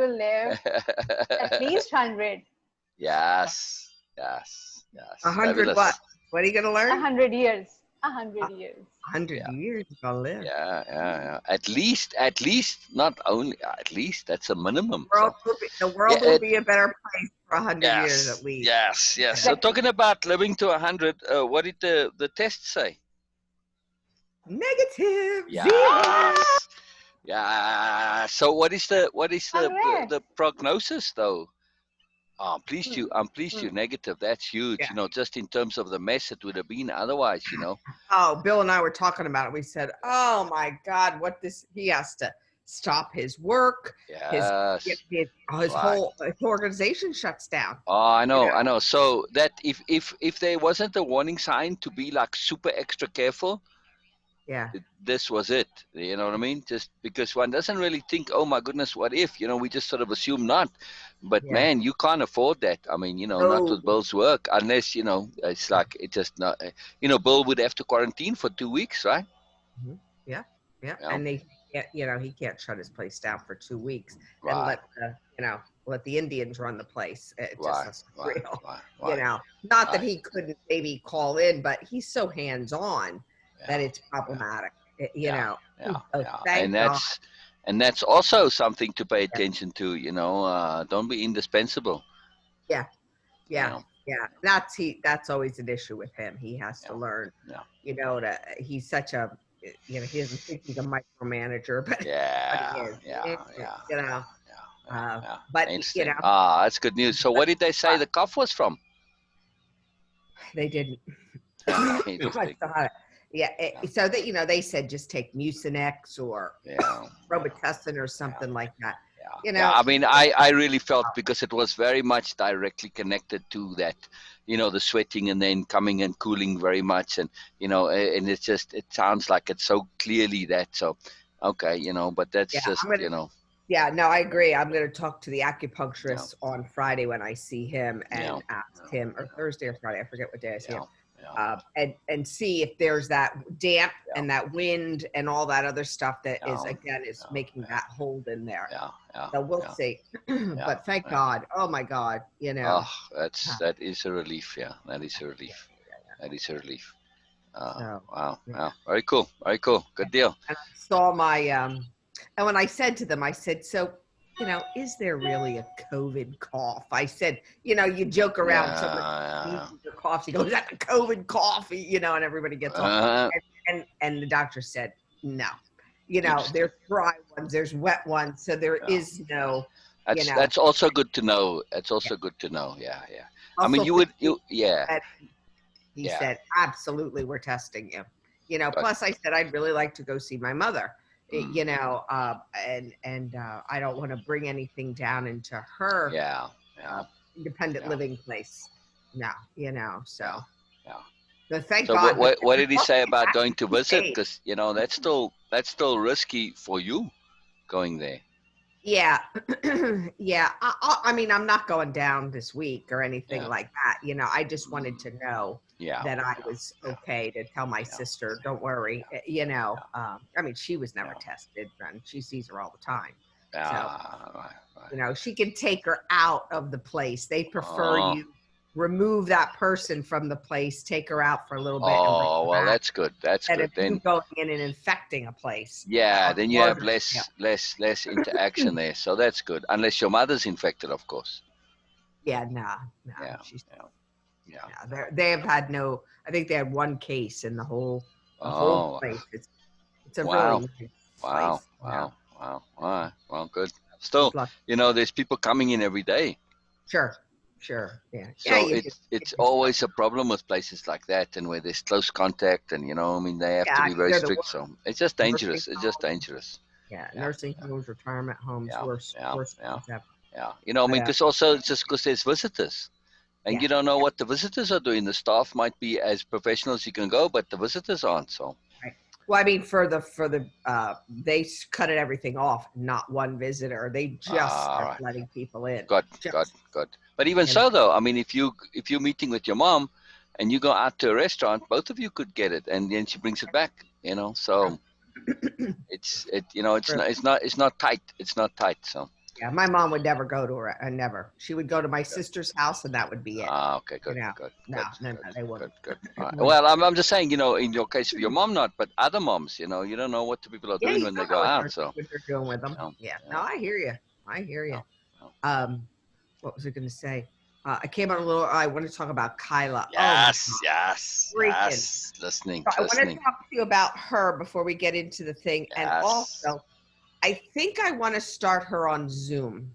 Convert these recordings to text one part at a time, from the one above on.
to live at least 100. Yes, yes, A yes. hundred what? Fabulous. What are you gonna learn? 100 years. A A 100 years. 100 years you're gonna live. Yeah. At least, not only, at least that's a minimum. So, The yeah, world will be a better place for 100 years at yes, least. yes, yes. So Exactly. talking about living to 100, what did the test say? Negative, zero. Yes. Yeah. So what is Unreal. the prognosis though? Oh, Hmm. I'm pleased Hmm. you're negative. That's huge. Yeah. You know, just in terms of the mess it would have been otherwise. You know. Oh, Bill and I were talking about it. We said, "Oh my God, what this? He has to stop his work. His Yes. his Right. whole organization shuts down." Oh, You I know? know. So that if there wasn't a warning sign to be like super extra careful, Yeah, this was it. You know what I mean? Just because one doesn't really think, oh my goodness, what if? You know, we just sort of assume not. But yeah. man, you can't afford that. I mean, you know, not Oh, with Bill's work, unless, you know, it's like it just not. You know, Bill would have to quarantine for 2 weeks, right? mhm. Yeah, yeah. Yeah. And they, can't, he can't shut his place down for 2 weeks and Right. let the Indians run the place. It just Right. that's Right. real. Right. Right. Not that Right. he couldn't maybe call in, but he's so hands on that Yeah. it's Yeah. problematic. Yeah. Yeah. So Yeah. thank God. And that's also something to pay Yeah, attention to. You know, don't be indispensable. yeah, You yeah, know. yeah. That's always an issue with him. He has to Yeah. learn. Yeah. He's such a he doesn't think he's a micromanager, but he Yeah. is. Yeah. Yeah. You Yeah. know, Yeah. Yeah. but Interesting. Ah, that's good news. So, what did they say the cough was from? they didn't. Ah, I interesting. thought, yeah. Yeah. So that they said just take Mucinex or Yeah. Robitussin or Yeah. something like that. Yeah. I mean, I really felt because it was very much directly connected to that, you know, the sweating and then coming and cooling very much. And, you know, and it's just, it sounds like it's so clearly that. So, okay, you know, but Yeah, that's just, I'm gonna. you know, Yeah, no, I agree. I'm going to talk to the yeah, acupuncturist on Friday when I see him yeah, and ask him, or Thursday or Friday, I forget what day I see him, yeah, yeah, and see if there's that damp yeah, and that wind and all that other stuff that yeah, is making that hold in there. yeah, yeah, So we'll yeah, see. yeah, But thank yeah. God. Oh my God. Oh, Uh, that is a relief. Yeah, that is a relief. That is a relief. So Wow, yeah. wow, very cool, very cool. Good deal. And I saw my and when I said to them, I said, so is there really a COVID cough? I said, you joke around, somebody Yeah, sneezes or coughs, you go, is that the COVID cough? And everybody gets off. yeah. And the doctor said, no. Interesting. There's dry ones, there's wet ones, so there Yeah, is no, that's also good to know. That's yeah. also good to know. Yeah, yeah. I mean, Also, yeah, he yeah. said, absolutely, we're testing you. Good. Plus I said, I'd really like to go see my mother, Mm. and I don't want to bring anything down into her Yeah, yeah, independent yeah, living place. No, yeah, so. yeah. But thank So God. But what did he say about going to visit? hey, Because you know that's still risky for you going there. yeah, yeah. I mean, I'm not going down this week or anything Yeah, like that. I just wanted to know yeah, that I yeah, was yeah, okay to tell my yeah, sister, don't worry. I mean, she was never yeah, tested, and she sees her all the time. So, yeah. Right, right. she can take her out of the place. They prefer Oh, you remove that person from the place, take her out for a little bit, and bring oh, her well, back. that's good. That's And good. if you Then going in and infecting a place yeah, on then a you have larger scale. less interaction there. So that's good. Unless your mother's infected, of course. Yeah, no, Yeah, she's yeah, yeah. yeah. They have had no. I think they had one case in the whole Oh, place. It's a really wow, nice wow, place. wow, wow. All right. Well, good. She's Still, lucky. you know, there's people coming in every day. Sure, yeah. So You it's just don't. always a problem with places like that and where there's close contact and you know, I mean they have Yeah, to I be mean, very they're the strict. worst. So it's just Nursing dangerous. It's just homes, dangerous. yeah, Yeah, nursing yeah, homes, retirement homes, yeah, worst yeah, yeah, things ever. yeah. You know, I But mean, because also it's just because there's visitors and yeah, you don't know what the visitors are doing. The staff might be as professional as you can go, but the visitors aren't. So right. Well, I mean, they cut everything off. Not one visitor. They just all start right, letting people in. good, good, Just good. But even you know. so, though, I mean, if you're meeting with your mom and you go out to a restaurant, both of you could get it, and then she brings it back. So. It's True. it's not tight. It's not tight. So Yeah, my mom would never go to her. Never. She would go to my sister's house, and that would be it. Ah, okay, good, You know, good, no, good, no, good, no, they good, wouldn't. good. All right. Wouldn't. Well, I'm just saying, in your case, your mom not, but other moms, you don't know what the people are Yeah, doing you when they don't go know out. So, what they're doing with them. Yeah, no, I hear you. I hear you. no, no. What was I going to say? I came on a little. I want to talk about Kyla. Oh my Yes, yes, freaking! yes. Listening, So I want to listening. talk to you about her before we get into the thing, and Yes. also I think I want to start her on Zoom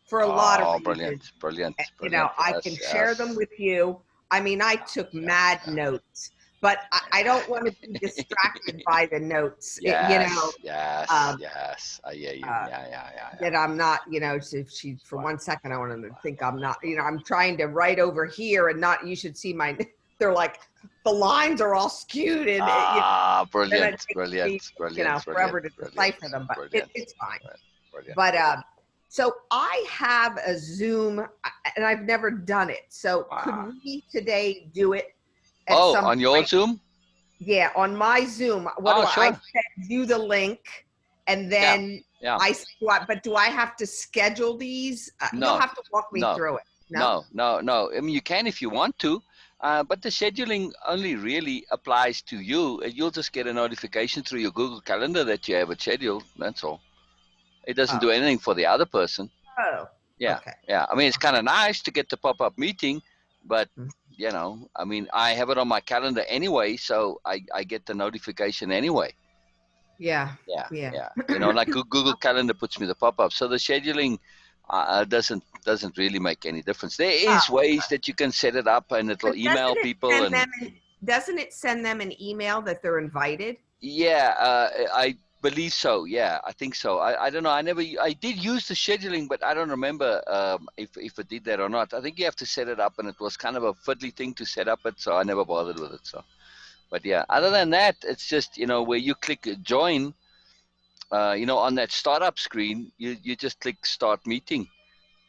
for a lot of Oh, reasons. brilliant, brilliant, You know, brilliant. I can Yes, share them yes. with you. I mean, I took mad notes, but I don't want to be distracted by the notes. Yes, yes, Um, yes. I hear you. uh, Yeah, yeah, yeah, yeah. that I'm not, if she, for Right, 1 second, I want them to right, think right, I'm not, right. I'm trying to write over here and not, you should see my, they're like, the lines are all skewed and, Ah, then it brilliant, takes me, brilliant, brilliant, brilliant, forever to brilliant, decipher them, but brilliant, it's fine. brilliant. But, so I have a Zoom and I've never done it. So could Wow. we today do it at Oh, some on your point? Zoom? Yeah, on my Zoom. What do Oh, I sure. send you the link and Yeah, then yeah. but do I have to schedule these? You'll No, have to walk me no, through it. No? no, no, no. I mean, you can if you want to, but the scheduling only really applies to you. You'll just get a notification through your Google Calendar that you have it scheduled. That's all. It doesn't Oh. do anything for the other person. Oh. Yeah, Okay. yeah. I mean, it's kind of nice to get the pop-up meeting, but Mhm. I mean, I have it on my calendar anyway, so I get the notification anyway. Yeah. Yeah, Yeah. yeah. Like Google Calendar puts me the pop-up, so the scheduling doesn't really make any difference. There is Oh. ways that you can set it up, and it'll But email people, and doesn't it send them an email that they're invited? yeah, I believe so. Yeah, I think so. I don't know. I did use the scheduling, but I don't remember if it did that or not. I think you have to set it up, and it was kind of a fiddly thing to set up it, so I never bothered with it. So, but yeah, other than that, it's just where you click join. On that startup screen, you just click start meeting,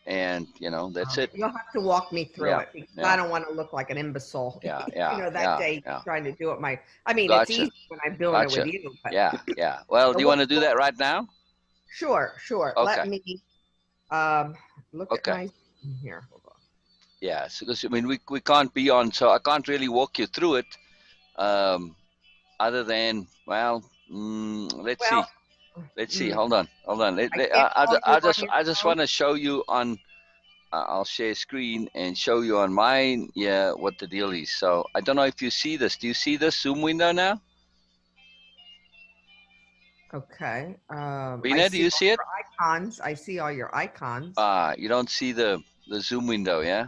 and that's it. You'll have to walk me through Yeah, it because I yeah, don't want to look like an imbecile. yeah, yeah, That yeah, day yeah. trying to do it I mean, it's Gotcha, easy when I'm doing it with gotcha. you, but Yeah, yeah. Well, do you want to do that right now? sure. Let Okay, me look at okay. my here. Hold on. Yeah, so because I mean we can't be on, so I can't really walk you through it. Other than let's see, Well, let's see. Hold on, hold on. I can't call you on your I just phone. want to show you on. I'll share screen and show you on mine. Yeah, what the deal is. So I don't know if you see this. Do you see this Zoom window now? Okay. I Beena, do see you all see it? your icons. I see all your icons. You don't see the Zoom window, yeah?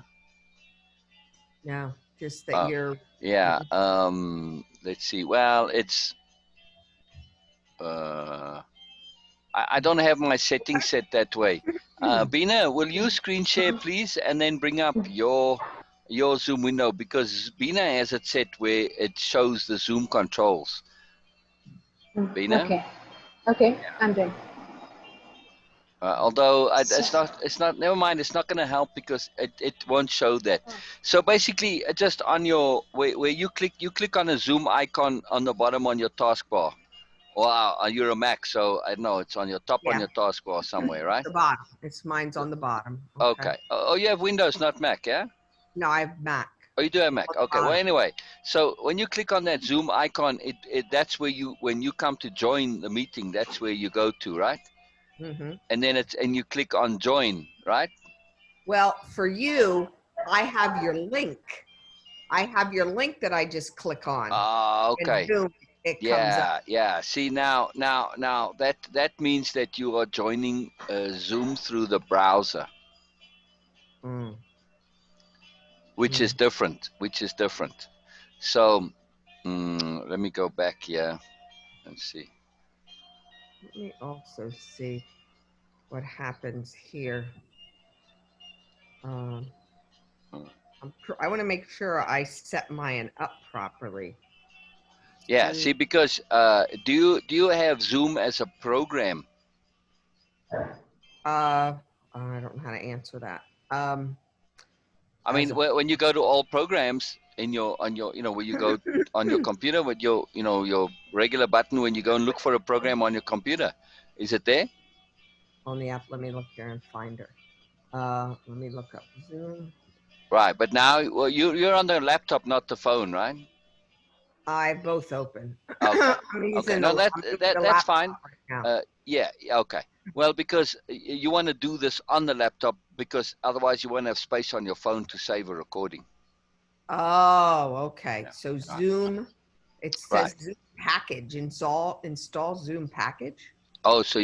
No, just that Oh, you're. yeah. Let's see. Well, it's I don't have my settings set that way. Beena, will you screen share, please, and then bring up your Zoom window, because Beena has it set where it shows the Zoom controls. Beena? Okay. Okay, I'm doing. Although So, it's not. Never mind. It's not going to help because it won't show that. So basically, just on your where you click on a Zoom icon on the bottom on your taskbar. Wow, you're a Mac, so I know it's on your top on Yeah, your taskbar somewhere, right? the bottom. Mine's on the bottom. Okay. Okay. Oh, you have Windows, not Mac, yeah? No, I have Mac. Oh, you do have It's Mac. on the Okay. Well, bottom. anyway, so when you click on that Zoom icon, that's where when you come to join the meeting, that's where you go to, right? Hmm. And then and you click on join, right? Well, for you, I have your link. I have your link that I just click on, and Okay. boom, it comes up. Yeah, yeah. See, now that means that you are joining Zoom through the browser, Mm, which is mm. different. So, let me go back here and see. Let me also see what happens here. Um, Mm. I want to make sure I set mine up properly. Yeah. See, because do you have Zoom as a program? I don't know how to answer that. I As mean, a when you go to all programs on your where you go on your computer with your your regular button when you go and look for a program on your computer, is it there? on the app. Let me look here and find her. Let me look up Zoom. Right, but now, well, you're on the laptop, not the phone, right? I have both open. Okay. I'm Okay. using No, I'm using the that's laptop fine. right now. Yeah. Okay. Well, because you want to do this on the laptop, because otherwise you won't have space on your phone to save a recording. Oh, okay. Yeah. So Zoom, it Right. says Zoom package. Install Zoom package. Oh, so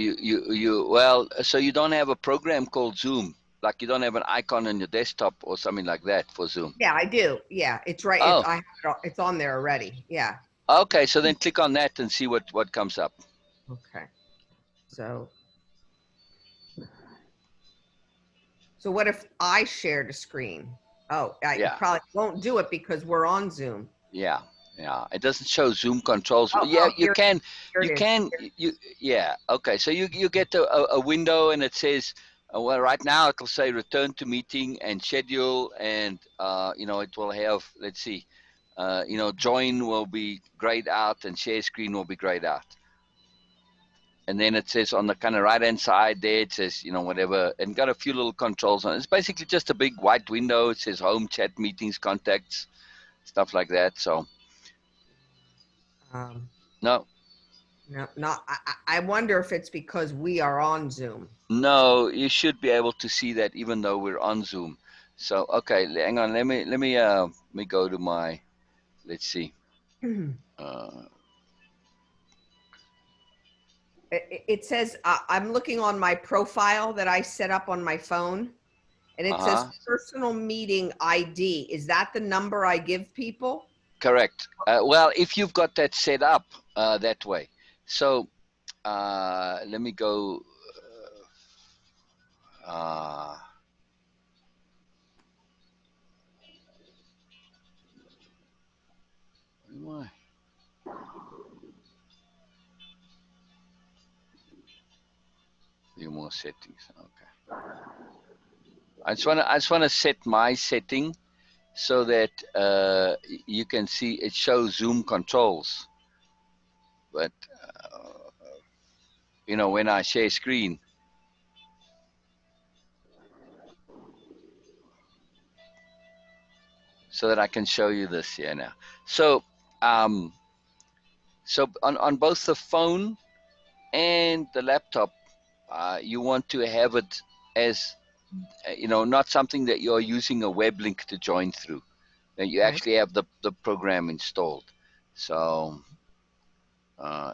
well, so you don't have a program called Zoom, like you don't have an icon on your desktop or something like that for Zoom. Yeah, I do. Yeah, it's right. Oh, It's on there already. Yeah. okay. So then click on that and see what comes up. Okay. So what if I shared a screen? Oh, I Yeah. probably won't do it because we're on Zoom. Yeah, yeah. It doesn't show Zoom controls. Oh, Yeah, here you it is. can, yeah. Okay, so you get a window and it says, well, right now it'll say return to meeting and schedule, and it will have, let's see, join will be grayed out and share screen will be grayed out. And then it says on the kind of right hand side there, it says, whatever, and got a few little controls on it. It's basically just a big white window. It says home, chat, meetings, contacts, stuff like that. So, Um, no. no, not. I wonder if it's because we are on Zoom. No, you should be able to see that even though we're on Zoom. So, okay, hang on. Let me go to my. Let's see. Uh, It says I'm looking on my profile that I set up on my phone, and it says uh-huh. personal meeting ID. Is that the number I give people? Correct. Well, if you've got that set up that way, so let me go. Uh, where am I? View more settings. Okay. I just wanna set my setting so that you can see it shows Zoom controls. But when I share screen, so that I can show you this here now. So, on both the phone and the laptop, you want to have it as not something that you're using a web link to join through. That you Okay. actually have the program installed. So,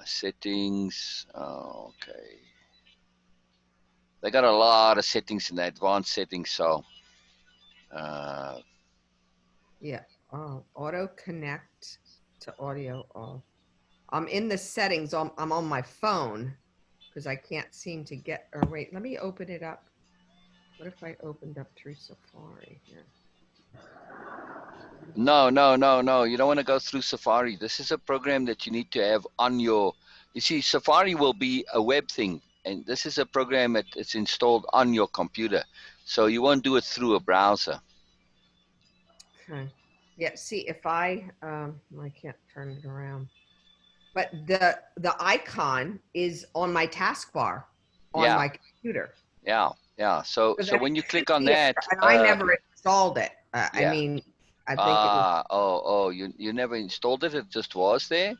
settings. Okay, they got a lot of settings in the advanced settings. So. Yeah. Auto connect to audio off. I'm in the settings. I'm on my phone because I can't seem to get. Or wait, let me open it up. What if I opened up through Safari here? No, no, no, no. You don't want to go through Safari. This is a program that you need to have on your. You see, Safari will be a web thing, and this is a program that it's installed on your computer. So you won't do it through a browser. Okay. Yeah. See, if I can't turn it around. But the icon is on my taskbar on Yeah, my computer. yeah, yeah. So So so then it when you should click on be that, and I never installed it. I yeah. mean, I think it was. You never installed it. It just was there.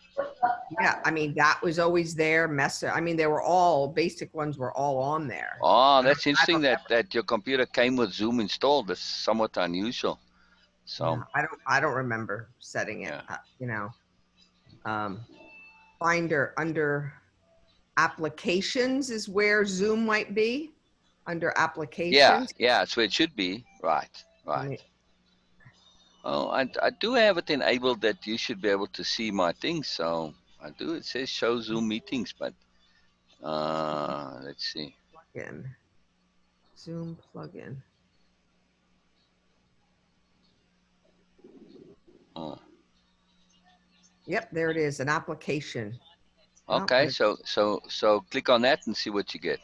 Yeah, I mean that was always there. I mean, they were all basic ones were all on there. Oh, I don't, that's I interesting don't that your computer came with Zoom installed. That's somewhat unusual. So yeah, I don't remember setting it. yeah. Um, Finder under applications is where Zoom might be under Yeah, applications. yeah, that's where it should be. Right, Let right. me, Oh, I do have it enabled that you should be able to see my things. So I do. It says show Zoom meetings, but let's see. plug in Zoom plugin. Oh, Yep, there it is, an application. Oh, okay. So click on that and see what you get.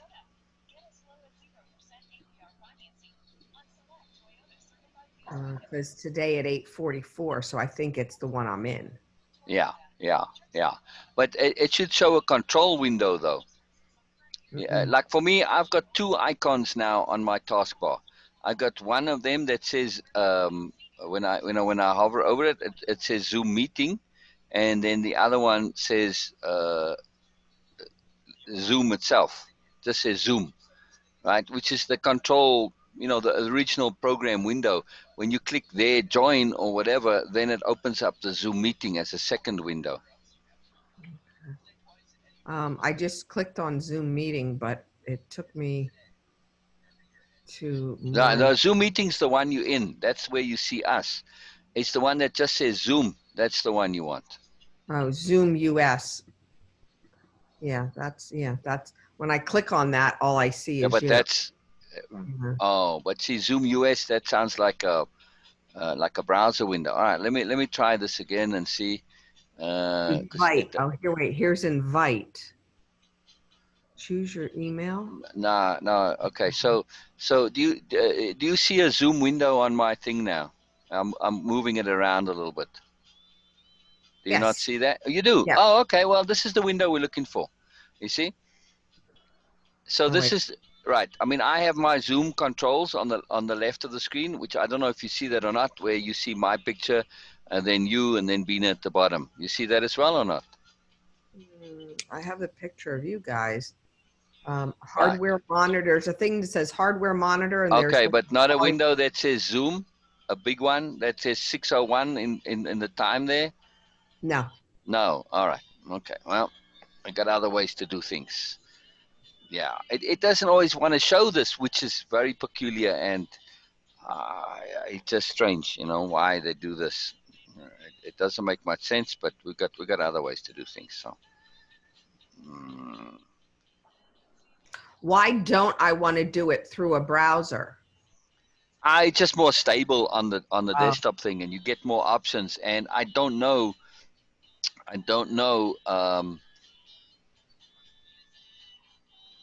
says today at 8:44, so I think it's the one I'm in. Yeah, yeah, yeah. But it should show a control window though. Yeah, like for me, I've got two icons now on my taskbar. I got one of them that says when I hover over it, it says Zoom meeting, and then the other one says Zoom itself. Just says Zoom, right? Which is the control, the original program window. When you click there, join or whatever, then it opens up the Zoom meeting as a second window. I just clicked on Zoom meeting, but it took me to more. The Zoom meeting's the one you're in. That's where you see us. It's the one that just says Zoom. That's the one you want. Oh, Zoom US. Yeah, that's when I click on that, all I see Yeah, is but that's Yeah. but see, Zoom US. That sounds like a browser window. All right, let me try this again and see. Because Invite. Oh, wait. Here's invite. Choose your email. no. Okay, so do you see a Zoom window on my thing now? I'm moving it around a little bit. Do you not Yes. see that? Oh, you do. Yeah. Oh, okay. Well, this is the window we're looking for. You see? So Oh, this wait. is right. I mean, I have my Zoom controls on the left of the screen, which I don't know if you see that or not, where you see my picture, and then you, and then Beena at the bottom. You see that as well or not? I have a picture of you guys. Right. Hardware monitor. There's a thing that says hardware monitor, and there's Okay, one. but not a window that says Zoom, a big one that says 6:01 in the time there. No. No. All right. Okay. Well, I got other ways to do things. Yeah. It doesn't always want to show this, which is very peculiar and it's just strange, why they do this. It doesn't make much sense, but we got other ways to do things. So, Why don't I want to do it through a browser? it's just more stable on the Oh, desktop thing, and you get more options. And I don't know.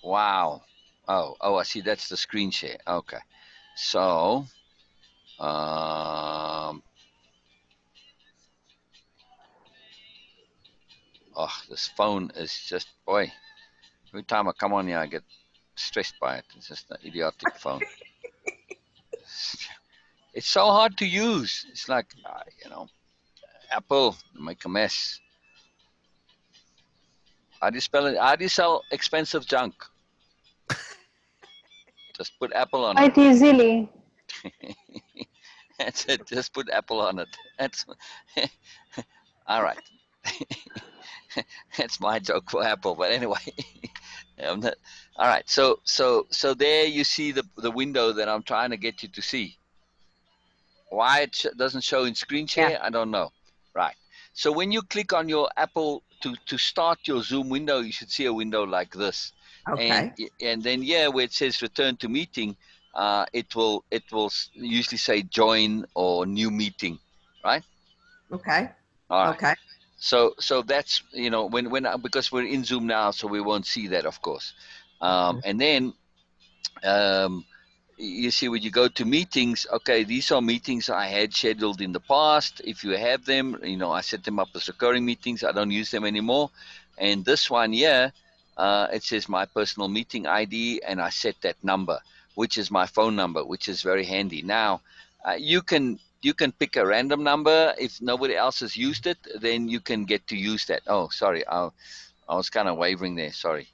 Wow. Oh, I see. That's the screen share. Okay. So, this phone is just, boy. Every time I come on here, I get stressed by it. It's just an idiotic phone. It's so hard to use. It's like, Apple make a mess. How do you spell it? How do you sell expensive junk? Just put Apple on it. Quite easily. That's it. Just put Apple on it. That's all right. That's my joke for Apple. But anyway, I'm not, all right. So there you see the window that I'm trying to get you to see. Why it doesn't show in screen yeah. share, I don't know. Right. So when you click on your Apple to start your Zoom window, you should see a window like this. Okay. And then where it says return to meeting, it will usually say join or new meeting, right? Okay. All right. Okay. So that's when because we're in Zoom now, so we won't see that, of course. And then you see when you go to meetings, okay, these are meetings I had scheduled in the past. If you have them, I set them up as recurring meetings. I don't use them anymore. And this one here, it says my personal meeting ID, and I set that number, which is my phone number, which is very handy. Now, you can pick a random number. If nobody else has used it, then you can get to use that. Oh, sorry, I was kind of wavering there. Sorry.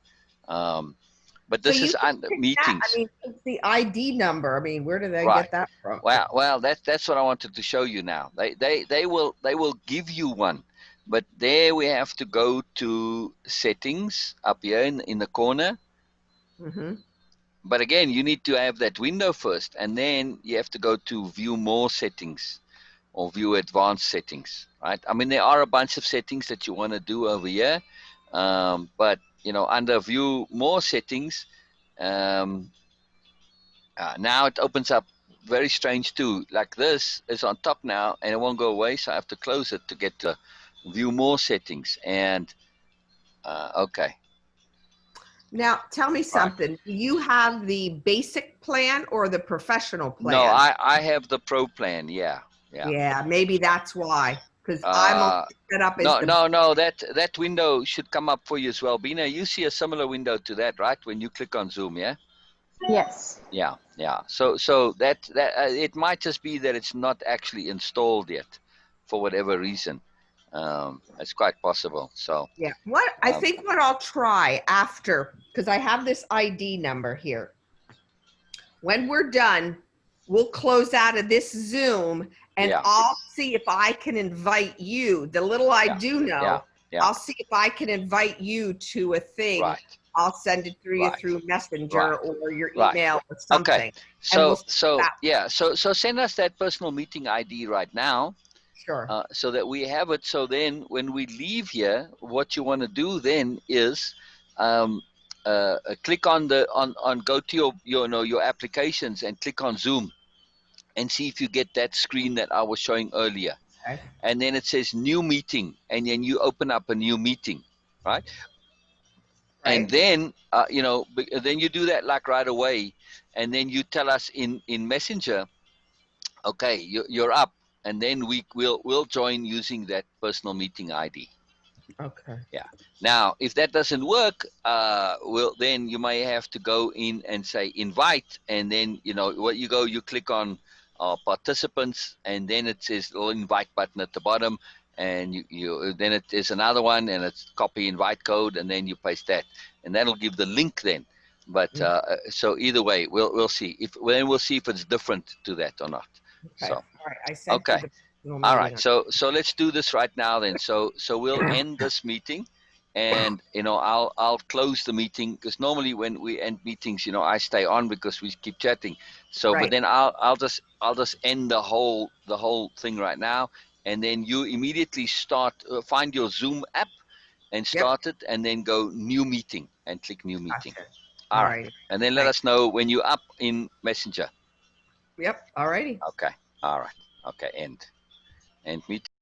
But So this you is can pick that. I meetings. mean, it's the ID number. I mean, where do they Right. get that from? Well, that's what I wanted to show you now. They will give you one, but there we have to go to settings up here in the corner. Mm-hmm. But again, you need to have that window first, and then you have to go to view more settings or view advanced settings. Right? I mean, there are a bunch of settings that you want to do over here, but under view more settings. Um, now it opens up very strange too. Like this is on top now, and it won't go away, so I have to close it to get to view more settings. And okay, Now, tell me all right. something. Do you have the basic plan or the professional No, plan? I have the pro plan. Yeah. Yeah, maybe that's why. because I'm all set up as No. That window should come up for you as well. Beena, you see a similar window to that, right? When you click on Zoom, yeah? Yes. Yeah. So that it might just be that it's not actually installed yet, for whatever reason. It's quite possible. So Yeah. What I think what I'll try after, because I have this ID number here. When we're done, we'll close out of this Zoom and Yeah. I'll see if I can invite you. The little I do know, yeah. I'll see if I can invite you to a thing. Right. I'll send it through you Right. through Messenger Right. or your Right. email or something. Okay. And we'll So send us that personal meeting ID right now. Sure. So that we have it. So then when we leave here, what you want to do then is click on go to your applications and click on Zoom and see if you get that screen that I was showing earlier. Okay. And then it says new meeting, and then you open up a new meeting, right? And then then you do that like right away, and then you tell us in Messenger, okay, you're up, and then we'll join using that personal meeting ID. Okay. Yeah. Now, if that doesn't work, then you may have to go in and say invite, and then you click on participants, and then it says little invite button at the bottom, and you then it is another one, and it's copy invite code, and then you paste that, and that'll give the link then. But so either way, we'll see we'll see if it's different to that or not. Okay. So All right. I sent you the personal all meeting. right, so let's do this right now then. So we'll end this meeting, and I'll close the meeting, because normally when we end meetings, I stay on because we keep chatting. So but then I'll just end the whole thing right now, and then you immediately start find your Zoom app and start it, and then go new meeting and click new meeting. Gotcha. All right, and then let us know when you're up in Messenger. Yep. All righty. Okay. All right. Okay. End meeting.